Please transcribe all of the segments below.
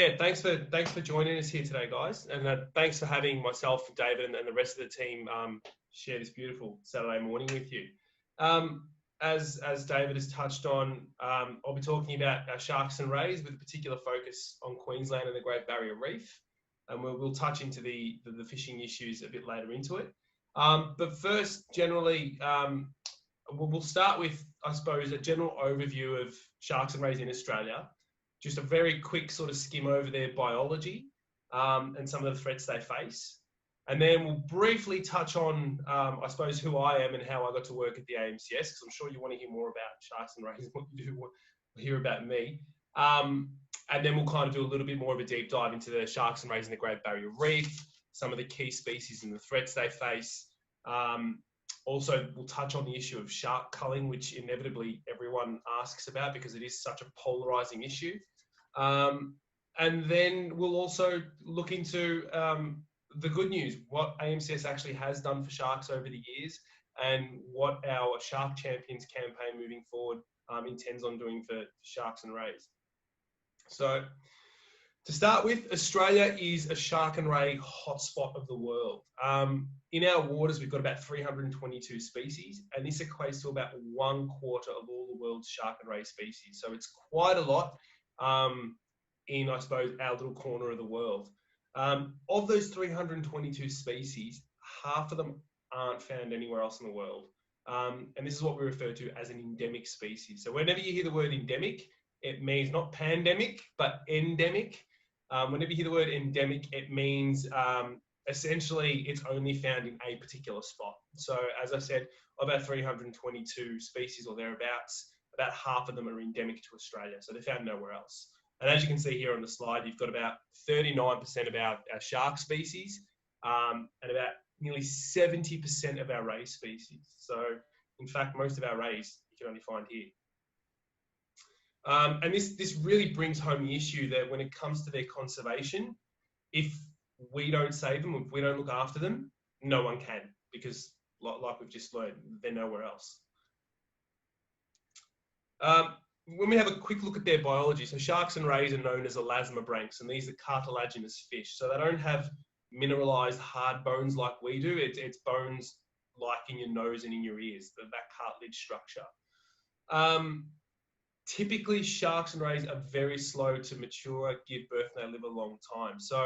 Yeah, thanks for joining us here today, guys, and thanks for having myself, David, and the rest of the team share this beautiful Saturday morning with you. Um, as David has touched on, I'll be talking about sharks and rays with a particular focus on Queensland and the Great Barrier Reef, and we'll touch into the fishing issues a bit later into it. But first, generally, we'll start with, I suppose, a general overview of sharks and rays in Australia. Just a very quick sort of skim over their biology and some of the threats they face. And then we'll briefly touch on, I suppose, who I am and how I got to work at the AMCS, because I'm sure you want to hear more about sharks and rays than what you do want to hear about me. And then we'll kind of do a little bit more of a deep dive into the sharks and rays in the Great Barrier Reef, some of the key species and the threats they face. Also, we'll touch on the issue of shark culling, which inevitably everyone asks about because it is such a polarizing issue. And then we'll also look into the good news, what AMCS actually has done for sharks over the years and what our Shark Champions campaign moving forward intends on doing for sharks and rays. So to start with, Australia is a shark and ray hotspot of the world. In our waters, we've got about 322 species, and this equates to about 1/4 of all the world's shark and ray species. So it's quite a lot in, I suppose, our little corner of the world. Of those 322 species, half of them aren't found anywhere else in the world. And this is what we refer to as an endemic species. So whenever you hear the word endemic, it means not pandemic, but endemic. Whenever you hear the word endemic, it means essentially it's only found in a particular spot. So as I said, of our 322 species or thereabouts, about half of them are endemic to Australia. So they're found nowhere else. And as you can see here on the slide, you've got about 39% of our shark species and about nearly 70% of our ray species. So in fact, most of our rays you can only find here. And this really brings home the issue that when it comes to their conservation, if we don't save them, if we don't look after them, no one can, because like we've just learned, they're nowhere else. When we have a quick look at their biology, so sharks and rays are known as elasmobranchs, and these are cartilaginous fish. So they don't have mineralized hard bones like we do. It's bones like in your nose and in your ears, that cartilage structure. Typically, sharks and rays are very slow to mature, give birth, and they live a long time. So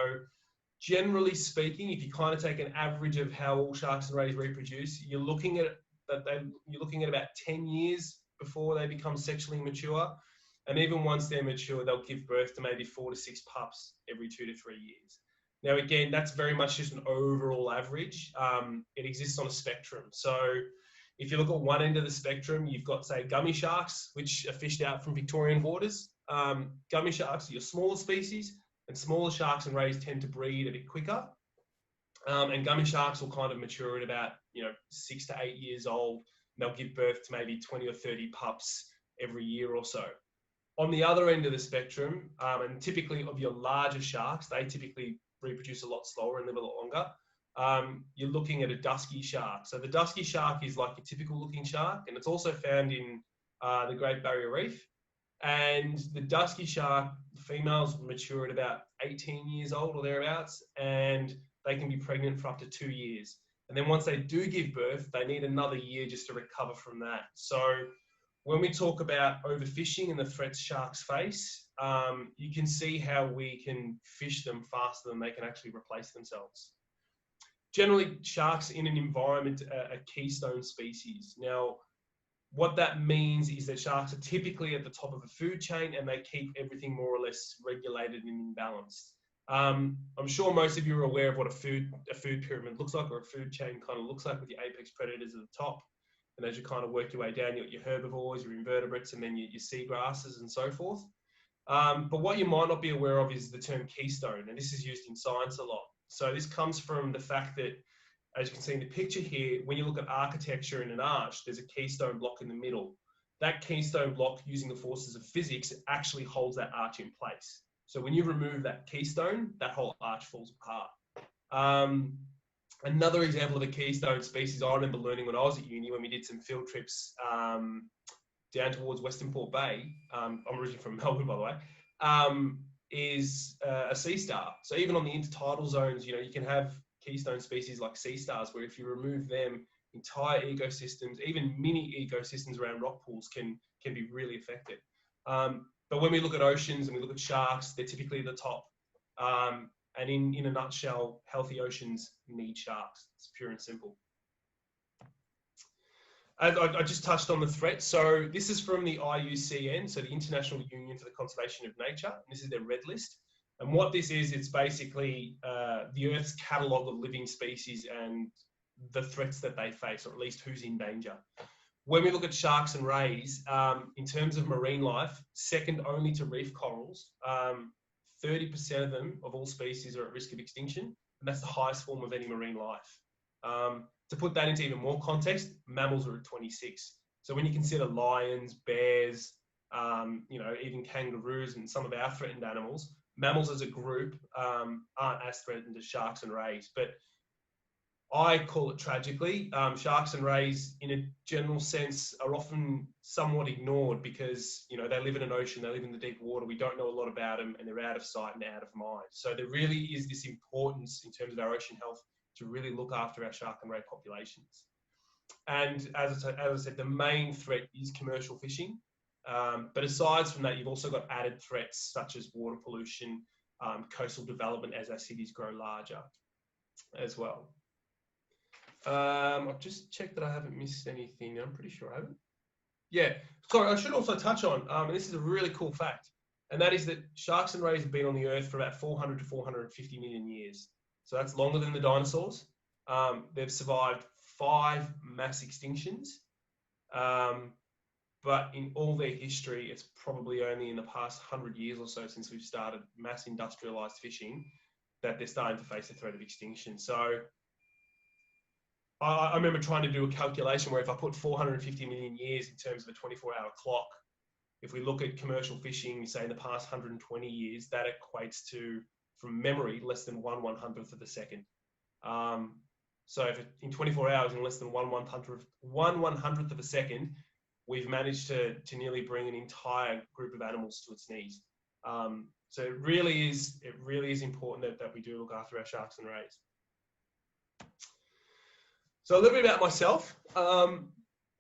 generally speaking, if you kind of take an average of how all sharks and rays reproduce, you're looking at about 10 years before they become sexually mature. And even once they're mature, they'll give birth to maybe 4 to 6 pups every 2 to 3 years. Now, again, that's very much just an overall average. It exists on a spectrum. So if you look at one end of the spectrum, you've got, say, gummy sharks, which are fished out from Victorian waters. Gummy sharks are your smaller species, and smaller sharks and rays tend to breed a bit quicker. And gummy sharks will kind of mature at about 6 to 8 years old. They'll give birth to maybe 20 or 30 pups every year or so. On the other end of the spectrum, and typically of your larger sharks, they typically reproduce a lot slower and live a lot longer. You're looking at a dusky shark. So the dusky shark is like a typical looking shark, and it's also found in the Great Barrier Reef. And the dusky shark, females mature at about 18 years old or thereabouts, and they can be pregnant for up to 2 years. And then once they do give birth, they need another year just to recover from that. So when we talk about overfishing and the threats sharks face, you can see how we can fish them faster than they can actually replace themselves. Generally, sharks in an environment are keystone species. Now, what that means is that sharks are typically at the top of a food chain and they keep everything more or less regulated and in balance. I'm sure most of you are aware of what a food pyramid looks like, or a food chain kind of looks like, with your apex predators at the top. And as you kind of work your way down, you got your herbivores, your invertebrates, and then your seagrasses and so forth. But what you might not be aware of is the term keystone, and this is used in science a lot. So this comes from the fact that, as you can see in the picture here, when you look at architecture in an arch, there's a keystone block in the middle. That keystone block, using the forces of physics, actually holds that arch in place. So when you remove that keystone, that whole arch falls apart. Another example of a keystone species I remember learning when I was at uni, when we did some field trips down towards Western Port Bay. I'm originally from Melbourne, by the way. is a sea star. So even on the intertidal zones, you know, you can have keystone species like sea stars, where if you remove them, entire ecosystems, even mini ecosystems around rock pools can be really affected. But when we look at oceans and we look at sharks, they're typically at the top. And in a nutshell, healthy oceans need sharks. It's pure and simple. I just touched on the threat. So this is from the IUCN, so the International Union for the Conservation of Nature. This is their red list. And what this is, it's basically the Earth's catalogue of living species and the threats that they face, or at least who's in danger. When we look at sharks and rays, in terms of marine life, second only to reef corals, 30% of them, of all species, are at risk of extinction, and that's the highest form of any marine life. To put that into even more context, mammals are at 26. So when you consider lions, bears, you know, even kangaroos and some of our threatened animals, mammals as a group aren't as threatened as sharks and rays. But I call it tragically, sharks and rays, in a general sense, are often somewhat ignored because, you know, they live in an ocean, they live in the deep water, we don't know a lot about them, and they're out of sight and out of mind. So there really is this importance in terms of our ocean health to really look after our shark and ray populations. And as I said, the main threat is commercial fishing. But aside from that, you've also got added threats such as water pollution, coastal development as our cities grow larger as well. I've just checked that I haven't missed anything. I'm pretty sure I haven't. Yeah, sorry, I should also touch on, and this is a really cool fact, and that is that sharks and rays have been on the Earth for about 400 to 450 million years. So that's longer than the dinosaurs. They've survived 5 mass extinctions. But in all their history, it's probably only in the past 100 years or so since we've started mass industrialized fishing that they're starting to face the threat of extinction. So I remember trying to do a calculation where if I put 450 million years in terms of a 24-hour clock, if we look at commercial fishing, say in the past 120 years, that equates to, from memory, less than 1/100th of a second. So if in 24 hours, in less than 1/100th of a second, we've managed to nearly bring an entire group of animals to its knees. So it really is important that we do look after our sharks and rays. So a little bit about myself. I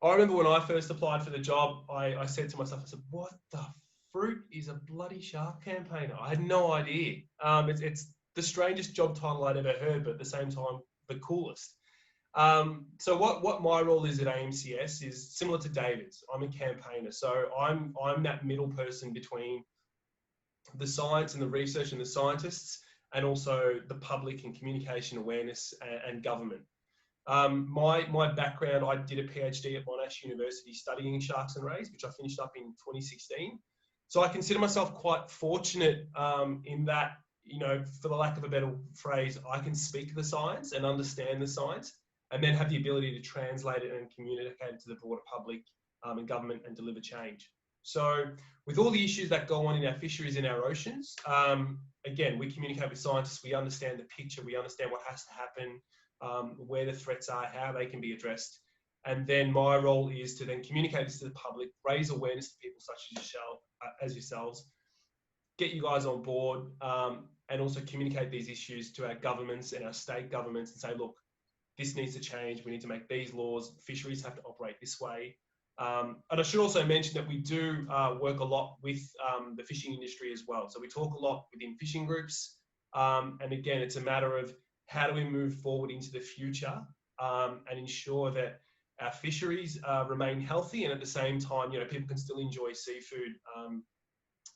remember when I first applied for the job, I said to myself, I said, what the fruit is a bloody shark campaigner? I had no idea. It's the strangest job title I'd ever heard, but at the same time, the coolest. So what my role is at AMCS is similar to David's. I'm a campaigner. So I'm that middle person between the science and the research and the scientists, and also the public and communication awareness and government. My background, I did a PhD at Monash University studying sharks and rays, which I finished up in 2016. So I consider myself quite fortunate in that, you know, for the lack of a better phrase, I can speak the science and understand the science, and then have the ability to translate it and communicate it to the broader public and government and deliver change. So with all the issues that go on in our fisheries and our oceans, again, we communicate with scientists, we understand the picture, we understand what has to happen, where the threats are, how they can be addressed. And then my role is to then communicate this to the public, raise awareness to people such as yourselves, get you guys on board, and also communicate these issues to our governments and our state governments and say, look, this needs to change. We need to make these laws. Fisheries have to operate this way. And I should also mention that we do work a lot with the fishing industry as well. So we talk a lot within fishing groups. And again, it's a matter of how do we move forward into the future and ensure that our fisheries remain healthy, and at the same time, you know, people can still enjoy seafood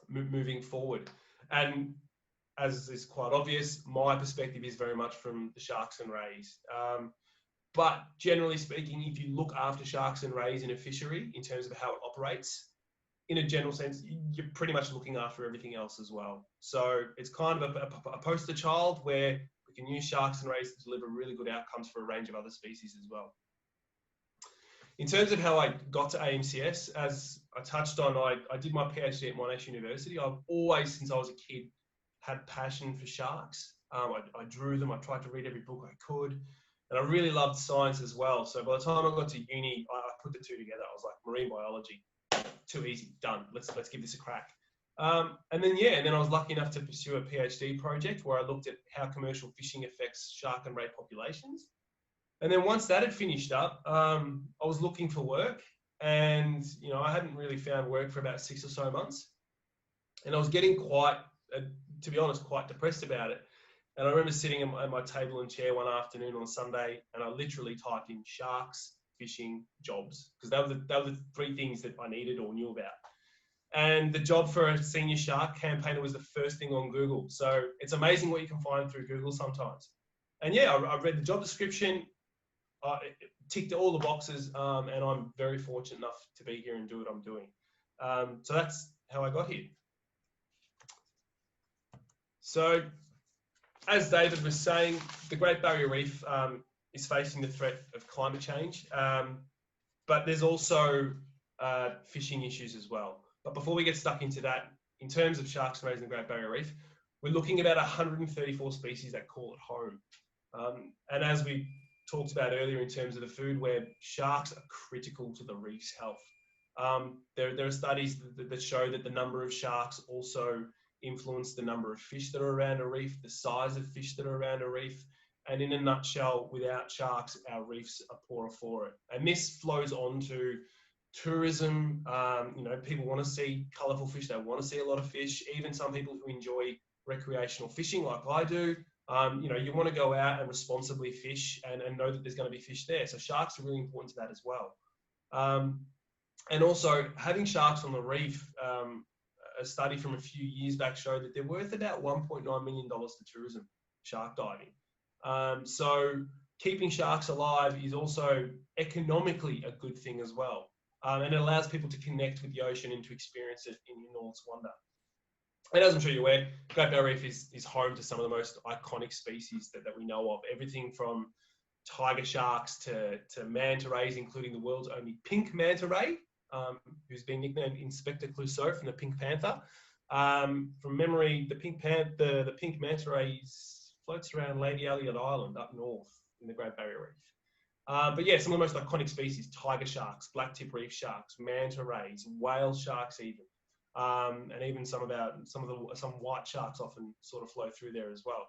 moving forward. And as is quite obvious, my perspective is very much from the sharks and rays. But generally speaking, if you look after sharks and rays in a fishery in terms of how it operates, in a general sense, you're pretty much looking after everything else as well. So it's kind of a poster child where we can use sharks and rays to deliver really good outcomes for a range of other species as well. In terms of how I got to AMCS, as I touched on, I did my PhD at Monash University. I've always, since I was a kid, had passion for sharks. I drew them, I tried to read every book I could, and I really loved science as well. So by the time I got to uni, I put the two together. I was like, marine biology, too easy, done. Let's give this a crack. And then I was lucky enough to pursue a PhD project where I looked at how commercial fishing affects shark and ray populations. And then once that had finished up, I was looking for work, and I hadn't really found work for about 6 or so months, and I was getting quite, to be honest, quite depressed about it. And I remember sitting at my table and chair one afternoon on Sunday, and I literally typed in sharks, fishing, jobs, because they were the three things that I needed or knew about. And the job for a senior shark campaigner was the first thing on Google. So it's amazing what you can find through Google sometimes. And yeah, I read the job description, it ticked all the boxes, and I'm very fortunate enough to be here and do what I'm doing. So that's how I got here. So as David was saying, the Great Barrier Reef is facing the threat of climate change, but there's also fishing issues as well. But before we get stuck into that, in terms of sharks and rays in the Great Barrier Reef, we're looking at about 134 species that call it home. And as we talked about earlier in terms of the food web, sharks are critical to the reef's health. There are studies that show that the number of sharks also influence the number of fish that are around a reef, the size of fish that are around a reef, and in a nutshell, without sharks, our reefs are poorer for it. And this flows on to tourism. People want to see colourful fish, they want to see a lot of fish, even some people who enjoy recreational fishing like I do. You want to go out and responsibly fish and know that there's going to be fish there. So sharks are really important to that as well. And also having sharks on the reef, a study from a few years back showed that they're worth about $1.9 million to tourism, shark diving. So keeping sharks alive is also economically a good thing as well. And it allows people to connect with the ocean and to experience it in all its wonder. And as I'm sure you're aware, Great Barrier Reef is home to some of the most iconic species that we know of. Everything from tiger sharks to manta rays, including the world's only pink manta ray, who's been nicknamed Inspector Clouseau from the Pink Panther. From memory, the pink manta ray floats around Lady Elliot Island up north in the Great Barrier Reef. But yeah, some of the most iconic species: tiger sharks, black-tip reef sharks, manta rays, whale sharks, even. And even some white sharks often sort of flow through there as well.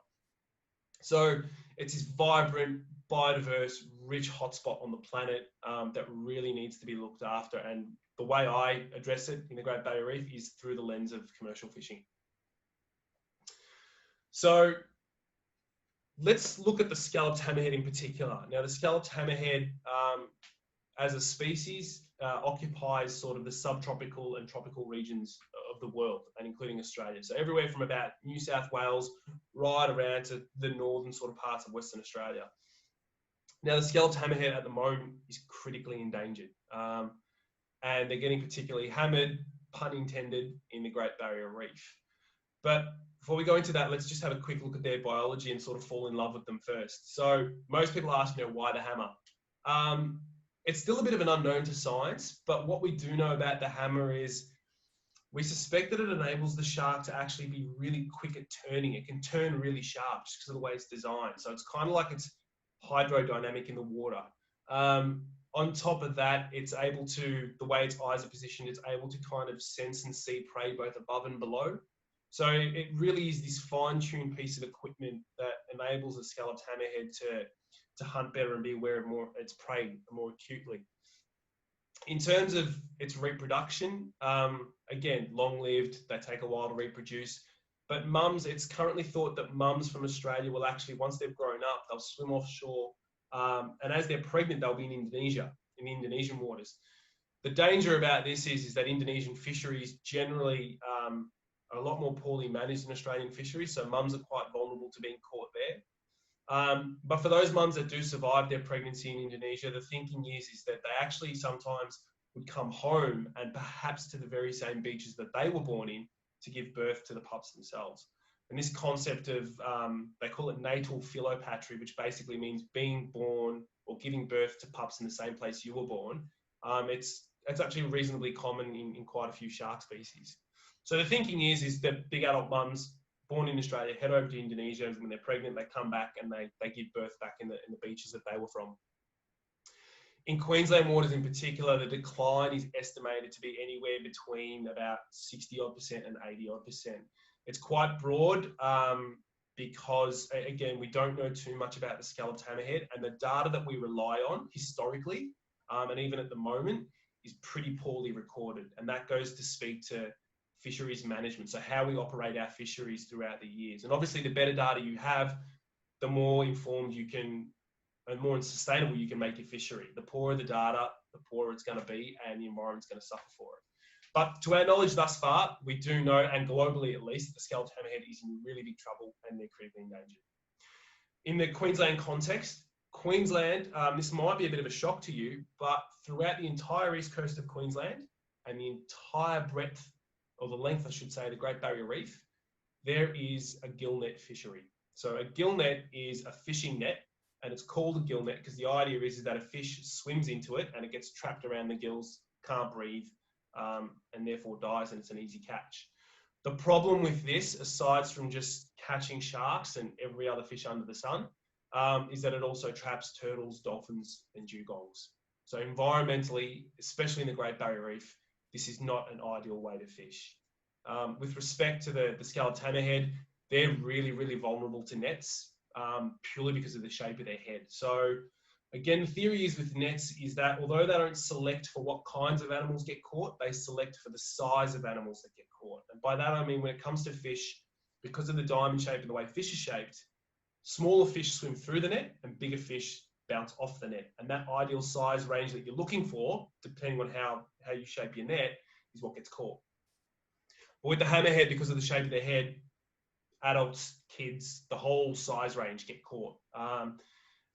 So it's this vibrant, biodiverse, rich hotspot on the planet that really needs to be looked after. And the way I address it in the Great Barrier Reef is through the lens of commercial fishing. So let's look at the scalloped hammerhead in particular. Now, the scalloped hammerhead as a species occupies sort of the subtropical and tropical regions of the world, and including Australia. So everywhere from about New South Wales right around to the northern sort of parts of Western Australia. Now, the scalloped hammerhead at the moment is critically endangered, and they're getting particularly hammered, pun intended, in the Great Barrier Reef. But before we go into that, let's just have a quick look at their biology and sort of fall in love with them first. So most people ask, why the hammer? It's still a bit of an unknown to science, but what we do know about the hammer is we suspect that it enables the shark to actually be really quick at turning. It can turn really sharp just because of the way it's designed. So it's kind of like it's hydrodynamic in the water. On top of that, it's able to, the way its eyes are positioned, it's able to kind of sense and see prey both above and below. So it really is this fine-tuned piece of equipment that enables a scalloped hammerhead to hunt better and be aware of its prey more acutely. In terms of its reproduction, again, long-lived, they take a while to reproduce. But mums, it's currently thought that mums from Australia will actually, once they've grown up, they'll swim offshore. And as they're pregnant, they'll be in Indonesia, in the Indonesian waters. The danger about this is that Indonesian fisheries generally are a lot more poorly managed than Australian fisheries. So mums are quite vulnerable to being caught there. But for those mums that do survive their pregnancy in Indonesia, the thinking is that they actually sometimes would come home and perhaps to the very same beaches that they were born in to give birth to the pups themselves. And this concept of, they call it natal philopatry, which basically means being born or giving birth to pups in the same place you were born. It's actually reasonably common in quite a few shark species. So the thinking is that big adult mums born in Australia head over to Indonesia, and when they're pregnant, they come back and they give birth back in the beaches that they were from. In Queensland waters in particular, the decline is estimated to be anywhere between about 60% and 80%. It's quite broad because, again, we don't know too much about the scalloped hammerhead, and the data that we rely on historically, and even at the moment, is pretty poorly recorded. And that goes to speak to fisheries management, so how we operate our fisheries throughout the years. And obviously, the better data you have, the more informed you can and more sustainable you can make your fishery. The poorer the data, the poorer it's going to be, and the environment's going to suffer for it. But to our knowledge thus far, we do know, and globally at least, the scalloped hammerhead is in really big trouble and they're critically endangered. In the Queensland context, Queensland, this might be a bit of a shock to you, but throughout the entire east coast of Queensland and the entire breadth, or the length, I should say, the Great Barrier Reef, there is a gillnet fishery. So a gillnet is a fishing net, and it's called a gillnet because the idea is that a fish swims into it and it gets trapped around the gills, can't breathe, and therefore dies, and it's an easy catch. The problem with this, aside from just catching sharks and every other fish under the sun, is that it also traps turtles, dolphins, and dugongs. So environmentally, especially in the Great Barrier Reef, this is not an ideal way to fish. With respect to the scalloped hammerhead, they're really, really vulnerable to nets, purely because of the shape of their head. So again, the theory is with nets is that although they don't select for what kinds of animals get caught, they select for the size of animals that get caught. And by that, I mean, when it comes to fish, because of the diamond shape and the way fish are shaped, smaller fish swim through the net and bigger fish bounce off the net. And that ideal size range that you're looking for, depending on how you shape your net, is what gets caught. But with the hammerhead, because of the shape of their head, adults, kids, the whole size range get caught.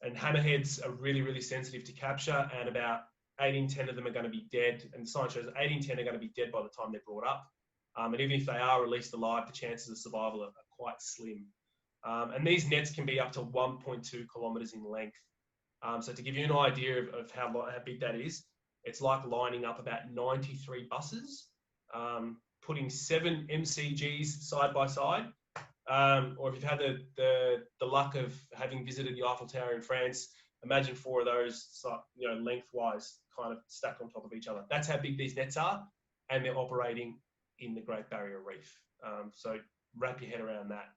And hammerheads are really, really sensitive to capture, and about 8 in 10 of them are going to be dead. And the science shows 8 in 10 are going to be dead by the time they're brought up. And even if they are released alive, the chances of survival are quite slim. And these nets can be up to 1.2 kilometres in length. So to give you an idea of how big that is, it's like lining up about 93 buses, putting 7 MCGs side by side. Or if you've had the luck of having visited the Eiffel Tower in France, imagine 4 of those, lengthwise, kind of stacked on top of each other. That's how big these nets are, and they're operating in the Great Barrier Reef. So wrap your head around that.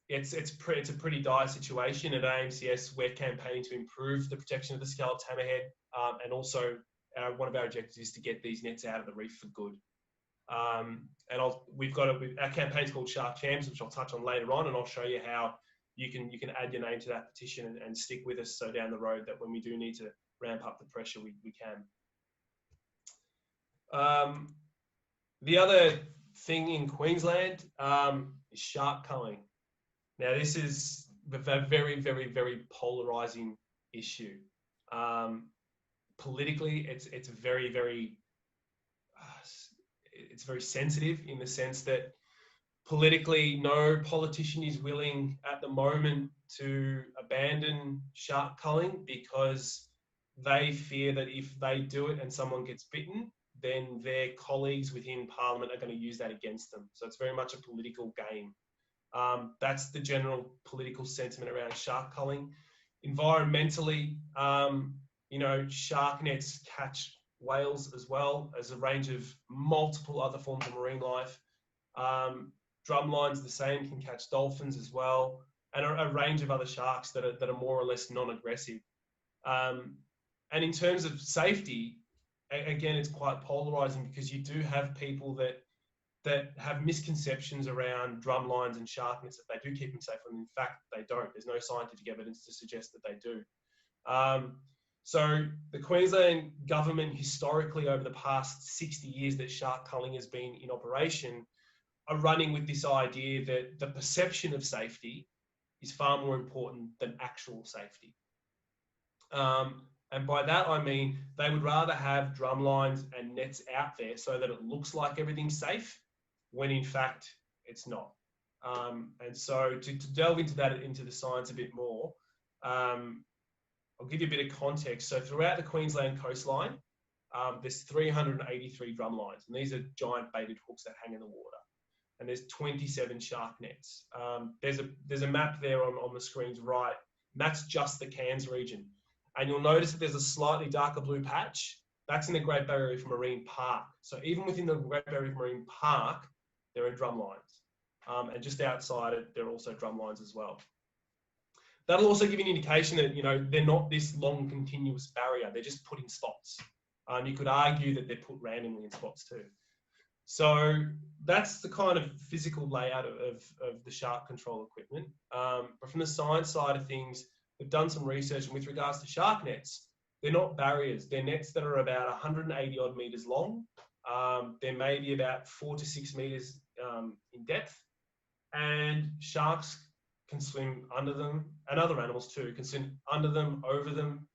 It's a pretty dire situation. At AMCS, we're campaigning to improve the protection of the scalloped hammerhead, and also one of our objectives is to get these nets out of the reef for good. And our campaign's called Shark Champs, which I'll touch on later on, and I'll show you how you can add your name to that petition and stick with us, so down the road that when we do need to ramp up the pressure, we can. The other thing in Queensland is shark culling. Now, this is a very, very, very polarizing issue. Politically, it's very, very sensitive, in the sense that politically, no politician is willing at the moment to abandon shark culling, because they fear that if they do it and someone gets bitten, then their colleagues within Parliament are going to use that against them. So it's very much a political game. That's the general political sentiment around shark culling. Environmentally, shark nets catch whales as well as a range of multiple other forms of marine life. Drumlines, the same, can catch dolphins as well, and a range of other sharks that are more or less non-aggressive. And in terms of safety, again, it's quite polarizing, because you do have people that have misconceptions around drumlines and shark nets, that they do keep them safe, when in fact they don't. There's no scientific evidence to suggest that they do. So the Queensland government, historically, over the past 60 years that shark culling has been in operation, are running with this idea that the perception of safety is far more important than actual safety. And by that, I mean, they would rather have drum lines and nets out there so that it looks like everything's safe, when in fact it's not. And so to delve into the science a bit more, I'll give you a bit of context. So throughout the Queensland coastline, there's 383 drum lines, and these are giant baited hooks that hang in the water. And there's 27 shark nets. There's a map there on the screen's right. And that's just the Cairns region. and you'll notice that there's a slightly darker blue patch. That's in the Great Barrier Reef Marine Park. So even within the Great Barrier Reef Marine Park, there are drum lines. And just outside it, there are also drum lines as well. That'll also give you an indication that, you know, they're not this long continuous barrier. They're just put in spots. You could argue that they're put randomly in spots too. So that's the kind of physical layout of the shark control equipment. But from the science side of things, we've done some research, and with regards to shark nets, they're not barriers. They're nets that are about 180 odd meters long. They're maybe about 4 to 6 meters in depth, and sharks can swim under them, and other animals too can swim under them, over them.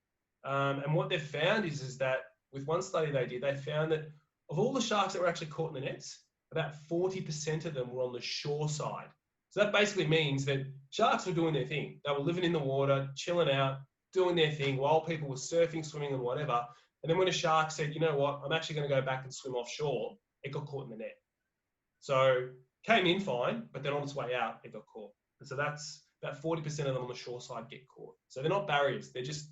And what they've found is that with one study they did, they found that of all the sharks that were actually caught in the nets, about 40% of them were on the shore side. So that basically means that sharks were doing their thing. They were living in the water, chilling out, doing their thing while people were surfing, swimming and whatever. And then when a shark said, you know what, I'm actually going to go back and swim offshore, it got caught in the net. So came in fine, but then on its way out, it got caught. And so that's about 40% of them on the shore side get caught. So they're not barriers. They're just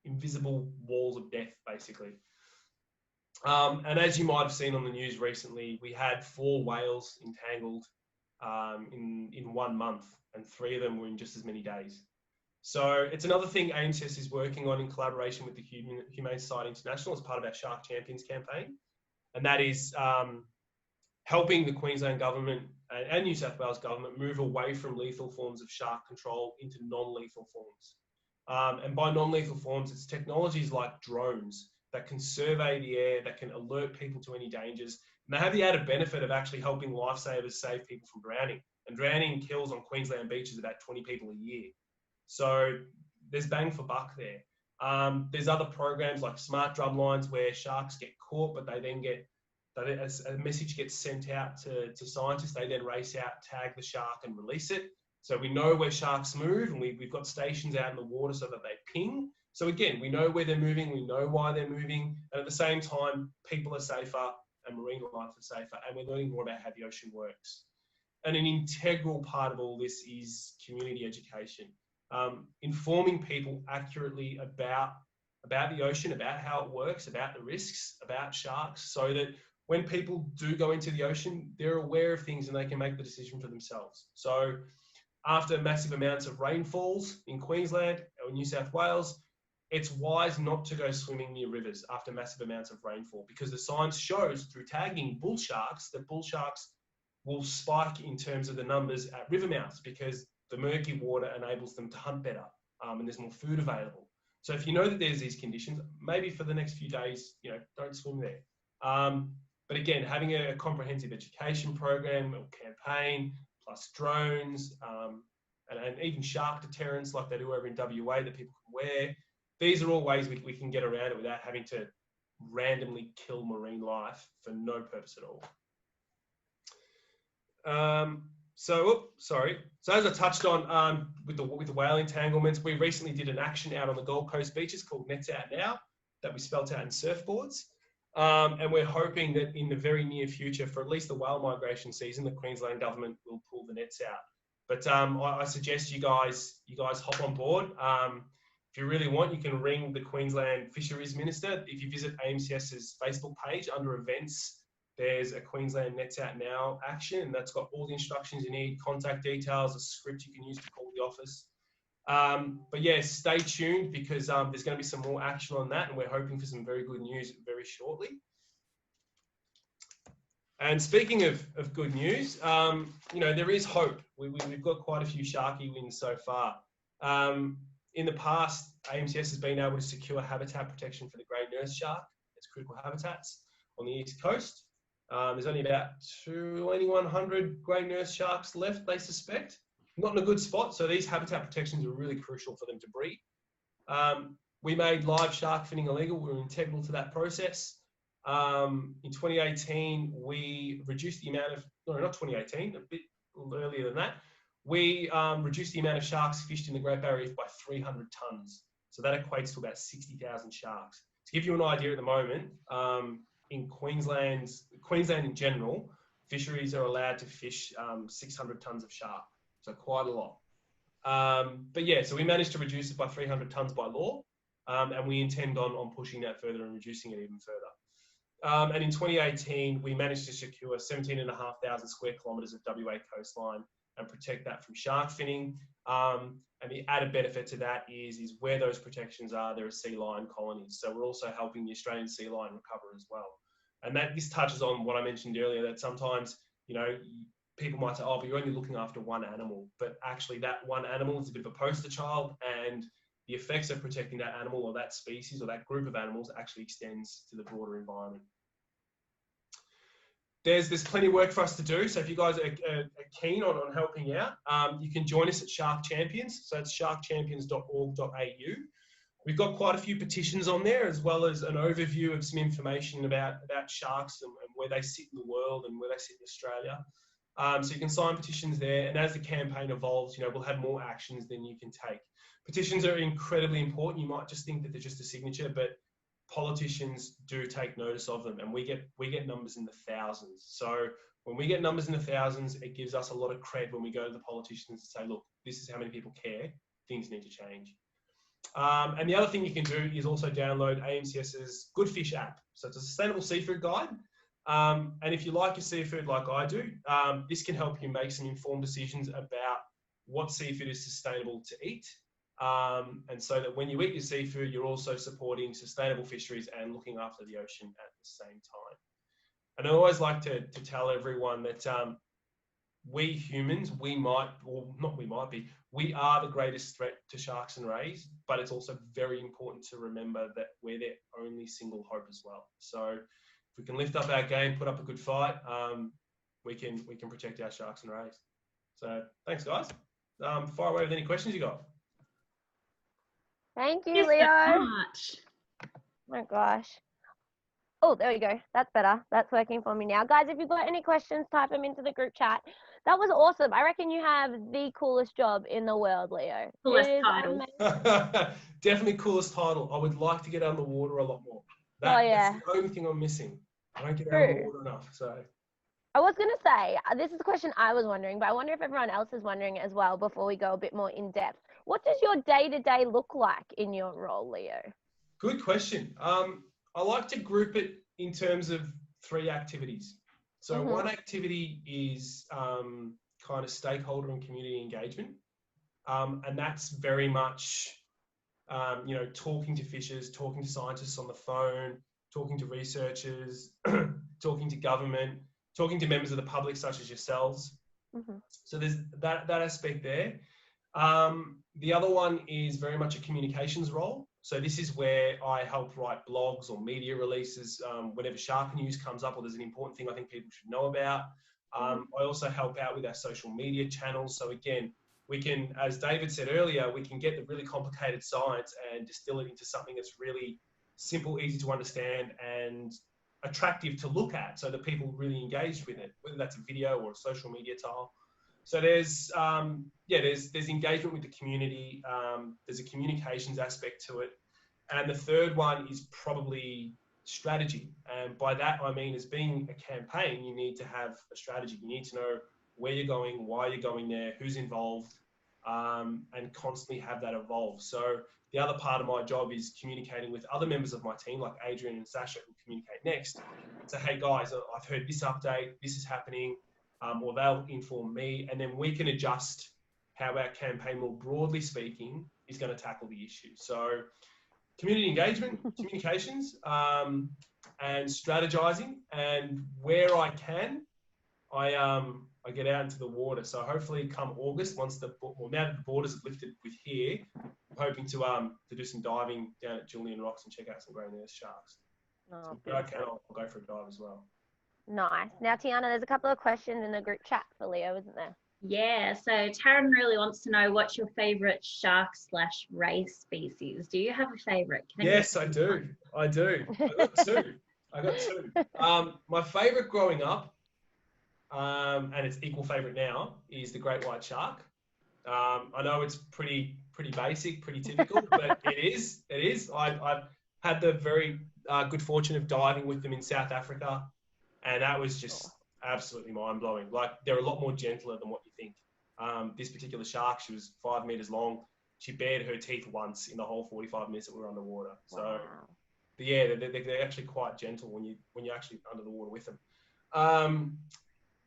invisible walls of death, basically. And as you might have seen on the news recently, we had 4 whales entangled in 1 month, and 3 of them were in just as many days. So it's another thing AMCS is working on in collaboration with the Humane Society International as part of our Shark Champions campaign. And that is helping the Queensland government and New South Wales government move away from lethal forms of shark control into non-lethal forms. And by non-lethal forms, it's technologies like drones that can survey the air, that can alert people to any dangers. And they have the added benefit of actually helping lifesavers save people from drowning. And drowning kills on Queensland beaches about 20 people a year. So there's bang for buck there. There's other programs like smart drum lines where sharks get caught, but they then get, a message gets sent out to scientists. They then race out, tag the shark and release it. So we know where sharks move, and we've got stations out in the water so that they ping. So again, we know where they're moving, we know why they're moving, and at the same time, people are safer and marine life is safer, and we're learning more about how the ocean works. And an integral part of all this is community education. Informing people accurately about the ocean, about how it works, about the risks, about sharks, so that when people do go into the ocean, they're aware of things and they can make the decision for themselves. So after massive amounts of rainfalls in Queensland or New South Wales, it's wise not to go swimming near rivers after massive amounts of rainfall, because the science shows through tagging bull sharks that bull sharks will spike in terms of the numbers at river mouths, because the murky water enables them to hunt better, and there's more food available. So if you know that there's these conditions, maybe for the next few days, you know, don't swim there. But again, having a comprehensive education program or campaign, plus drones, and even shark deterrents like they do over in WA that people can wear, these are all ways we can get around it without having to randomly kill marine life for no purpose at all. So as I touched on with the whale entanglements, we recently did an action out on the Gold Coast beaches called Nets Out Now that we spelt out in surfboards. And we're hoping that in the very near future, for at least the whale migration season, the Queensland government will pull the nets out. But I suggest you guys hop on board. If you really want, you can ring the Queensland Fisheries Minister. If you visit AMCS's Facebook page under events, there's a Queensland Nets Out Now action, and that's got all the instructions you need, contact details, a script you can use to call the office. But yeah, stay tuned, because there's going to be some more action on that, and we're hoping for some very good news very shortly. And speaking of good news, you know, there is hope. We've got quite a few Sharky wins so far. In the past, AMCS has been able to secure habitat protection for the grey nurse shark. It's critical habitats on the east coast. There's only about 2,100 grey nurse sharks left, they suspect. Not in a good spot, so these habitat protections are really crucial for them to breed. We made live shark finning illegal. We were integral to that process. In 2018, we reduced the amount of, no, not 2018, a bit earlier than that. We reduced the amount of sharks fished in the Great Barrier Reef by 300 tonnes. So that equates to about 60,000 sharks. To give you an idea at the moment, in Queensland in general, fisheries are allowed to fish 600 tonnes of shark. So quite a lot. But yeah, so we managed to reduce it by 300 tonnes by law. and we intend on pushing that further and reducing it even further. And in 2018, we managed to secure 17,500 square kilometres of WA coastline and protect that from shark finning. And the added benefit to that is where those protections are, there are sea lion colonies. So we're also helping the Australian sea lion recover as well. And this touches on what I mentioned earlier, that sometimes, people might say, oh, but you're only looking after one animal. But actually that one animal is a bit of a poster child, and the effects of protecting that animal or that species or that group of animals actually extends to the broader environment. There's plenty of work for us to do. So if you guys are keen on helping out, you can join us at Shark Champions. So it's sharkchampions.org.au. We've got quite a few petitions on there, as well as an overview of some information about sharks and where they sit in the world and where they sit in Australia. So you can sign petitions there. And as the campaign evolves, we'll have more actions than you can take. Petitions are incredibly important. You might just think that they're just a signature, but politicians do take notice of them, and we get numbers in the thousands. So when we get numbers in the thousands, it gives us a lot of cred when we go to the politicians and say, look, this is how many people care. Things need to change. And the other thing you can do is also download AMCS's Good Fish app. So it's a sustainable seafood guide. And if you like your seafood like I do, this can help you make some informed decisions about what seafood is sustainable to eat. And so that when you eat your seafood, you're also supporting sustainable fisheries and looking after the ocean at the same time. And I always like to tell everyone that we humans, we are the greatest threat to sharks and rays, but it's also very important to remember that we're their only single hope as well. So if we can lift up our game, put up a good fight, we can protect our sharks and rays. So thanks, guys. Fire away with any questions you got. Thank you, Leo. So much. Oh my gosh. Oh, there we go. That's better. That's working for me now. Guys, if you've got any questions, type them into the group chat. That was awesome. I reckon you have the coolest job in the world, Leo. Coolest title. Definitely coolest title. I would like to get out of the water a lot more. That's the only thing I'm missing. I don't get out of the water enough. So I was going to say, this is a question I was wondering, but I wonder if everyone else is wondering as well before we go a bit more in depth. What does your day-to-day look like in your role, Leo? Good question. I like to group it in terms of 3 activities. So one activity is kind of stakeholder and community engagement. And that's very much, talking to fishers, talking to scientists on the phone, talking to researchers, talking to government, talking to members of the public such as yourselves. So there's that aspect there. The other one is very much a communications role. So this is where I help write blogs or media releases whenever shark news comes up or there's an important thing I think people should know about. I also help out with our social media channels. So again, we can, as David said earlier, we can get the really complicated science and distill it into something that's really simple, easy to understand, and attractive to look at so that people really engage with it, whether that's a video or a social media tile. So there's engagement with the community. There's a communications aspect to it. And the third one is probably strategy. And by that, I mean, as being a campaign, you need to have a strategy. You need to know where you're going, why you're going there, who's involved, and constantly have that evolve. So the other part of my job is communicating with other members of my team, like Adrian and Sasha, who communicate next. So, hey guys, I've heard this update, this is happening. Or they'll inform me, and then we can adjust how our campaign, more broadly speaking, is going to tackle the issue. So community engagement, communications, and strategizing, and where I can, I get out into the water. So hopefully come August, now that the borders have lifted with here, I'm hoping to do some diving down at Julian Rocks and check out some grey nurse sharks. Oh, so I'll go for a dive as well. Nice. Now, Tiana, there's a couple of questions in the group chat for Leo, isn't there? Yeah, so Taryn really wants to know what's your favourite shark/ray species. Do you have a favourite? Yes, I do. I got two. My favourite growing up, and it's equal favourite now, is the great white shark. I know it's pretty basic, pretty typical, but it is. I've had the very good fortune of diving with them in South Africa. And that was just absolutely mind-blowing. Like, they're a lot more gentler than what you think. This particular shark, she was 5 meters long. she bared her teeth once in the whole 45 minutes that we were underwater. So Wow. yeah, they're actually quite gentle when you're actually under the water with them.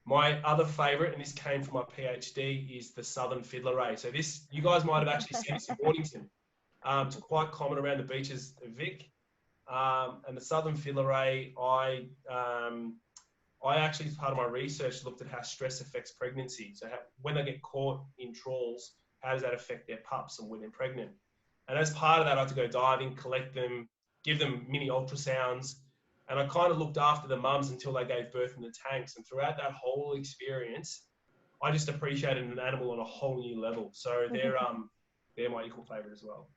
My other favourite, and this came from my PhD, is the southern fiddler ray. So this, you guys might have actually seen this in Mornington. It's quite common around the beaches of Vic. And the southern fiddler ray, I actually, as part of my research, looked at how stress affects pregnancy. So when they get caught in trawls, how does that affect their pups and when they're pregnant? And as part of that, I had to go diving, collect them, give them mini ultrasounds. And I kind of looked after the mums until they gave birth in the tanks. And throughout that whole experience, I just appreciated an animal on a whole new level. So they're my equal favourite as well.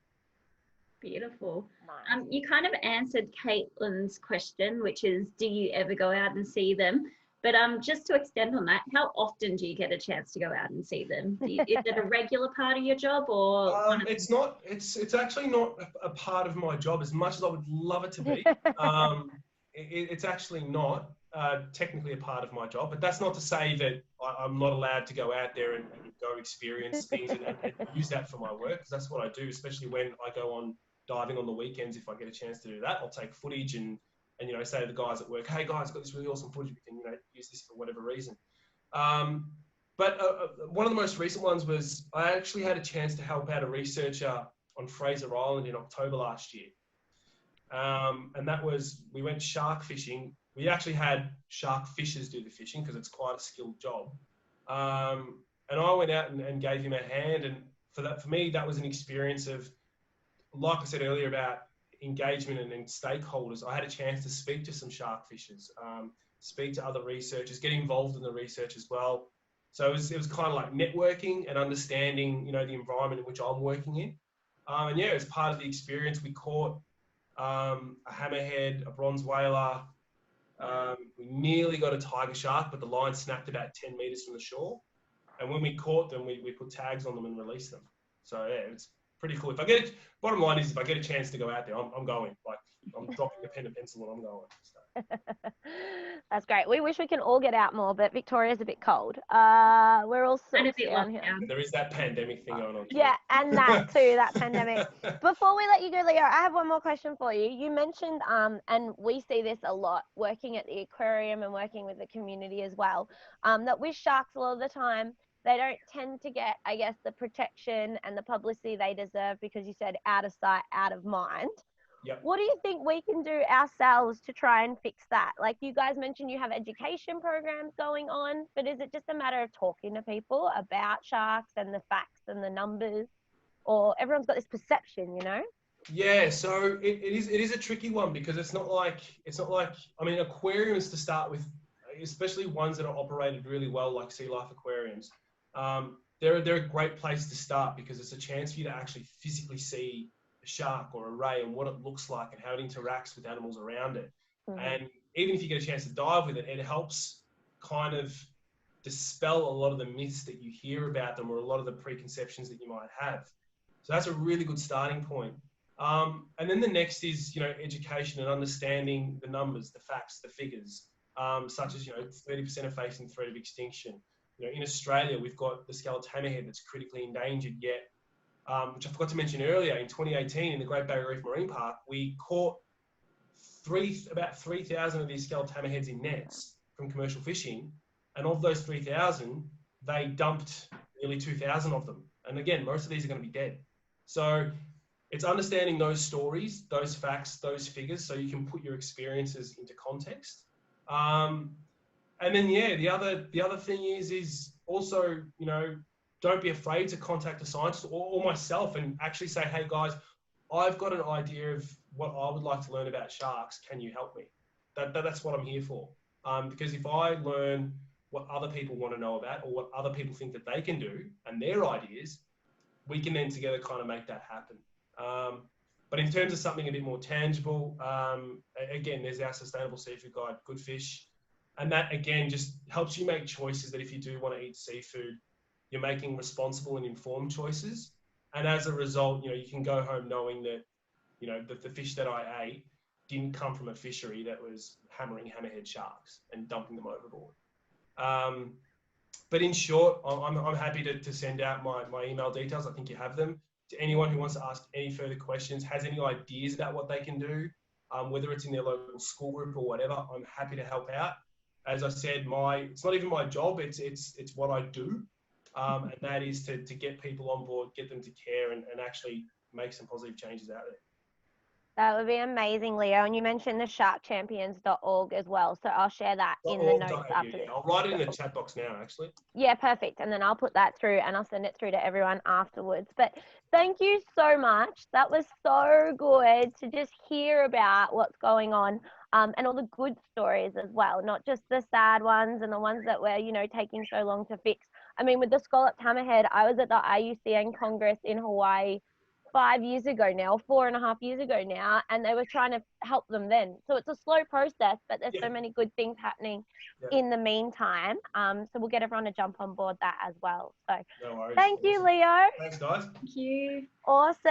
Beautiful. Nice. You kind of answered Caitlin's question, which is, do you ever go out and see them? But just to extend on that, how often do you get a chance to go out and see them? Is it a regular part of your job, or it's not? It's actually not a part of my job as much as I would love it to be. It's actually not technically a part of my job, but that's not to say that I'm not allowed to go out there and go experience things and use that for my work, because that's what I do, especially when I go on diving on the weekends. If I get a chance to do that, I'll take footage and say to the guys at work, hey guys, I've got this really awesome footage, we can use this for whatever reason. But one of the most recent ones was I actually had a chance to help out a researcher on Fraser Island in October last year. And that was, we went shark fishing. We actually had shark fishers do the fishing because it's quite a skilled job. And I went out and gave him a hand. And for me, that was an experience of, like I said earlier about engagement and stakeholders. I had a chance to speak to some shark fishers, speak to other researchers, get involved in the research as well. So it was kind of like networking and understanding, the environment in which I'm working in. And yeah, as part of the experience, we caught a hammerhead, a bronze whaler. We nearly got a tiger shark, but the line snapped about 10 meters from the shore. And when we caught them, we put tags on them and released them. So yeah, it's pretty cool. Bottom line is, if I get a chance to go out there, I'm going. Like, I'm dropping a pen and pencil and I'm going. So. That's great. We wish we can all get out more, but Victoria's a bit cold. We're all sort down here. There is that pandemic thing going on. Yeah, and that too, that pandemic. Before we let you go, Leo, I have one more question for you. You mentioned, and we see this a lot working at the aquarium and working with the community as well, that with sharks a lot of the time, they don't tend to get, I guess, the protection and the publicity they deserve because you said out of sight, out of mind. Yep. What do you think we can do ourselves to try and fix that? Like you guys mentioned, you have education programs going on, but is it just a matter of talking to people about sharks and the facts and the numbers, or everyone's got this perception, Yeah, so it is a tricky one because it's not like I mean, aquariums to start with, especially ones that are operated really well, like Sea Life aquariums. They're a great place to start because it's a chance for you to actually physically see a shark or a ray and what it looks like and how it interacts with animals around it. Mm-hmm. And even if you get a chance to dive with it, it helps kind of dispel a lot of the myths that you hear about them or a lot of the preconceptions that you might have. So that's a really good starting point. And then the next is, education and understanding the numbers, the facts, the figures, such as, 30% are facing threat of extinction. In Australia, we've got the scalloped hammerhead that's critically endangered, yet which I forgot to mention earlier, in 2018 in the Great Barrier Reef Marine Park, we caught about 3,000 of these scalloped hammerheads in nets from commercial fishing. And of those 3,000, they dumped nearly 2,000 of them. And again, most of these are going to be dead. So it's understanding those stories, those facts, those figures, so you can put your experiences into context. And then, yeah, the other thing is also, don't be afraid to contact a scientist or myself and actually say, hey guys, I've got an idea of what I would like to learn about sharks. Can you help me? That's what I'm here for. Because if I learn what other people want to know about or what other people think that they can do and their ideas, we can then together kind of make that happen. But in terms of something a bit more tangible, again, there's our sustainable seafood guide, Good Fish. And that, again, just helps you make choices that if you do want to eat seafood, you're making responsible and informed choices. And as a result, you can go home knowing that, the fish that I ate didn't come from a fishery that was hammering hammerhead sharks and dumping them overboard. But in short, I'm happy to send out my email details. I think you have them. to anyone who wants to ask any further questions, has any ideas about what they can do, whether it's in their local school group or whatever, I'm happy to help out. As I said, it's not even my job, it's what I do. And that is to get people on board, get them to care and actually make some positive changes out there. That would be amazing, Leo. And you mentioned the sharkchampions.org as well. So I'll share that in the notes after this. I'll write it in the chat box now, actually. Yeah, perfect. And then I'll put that through and I'll send it through to everyone afterwards. But thank you so much. That was so good to just hear about what's going on and all the good stories as well, not just the sad ones and the ones that were, taking so long to fix. I mean, with the scalloped hammerhead, I was at the IUCN Congress in Hawaii 5 years ago now, 4.5 years ago now, and they were trying to help them then. So it's a slow process, but there's so many good things happening in the meantime. So we'll get everyone to jump on board that as well. So no worries. Thank you, Leo. Thanks, guys. Thank you. Awesome.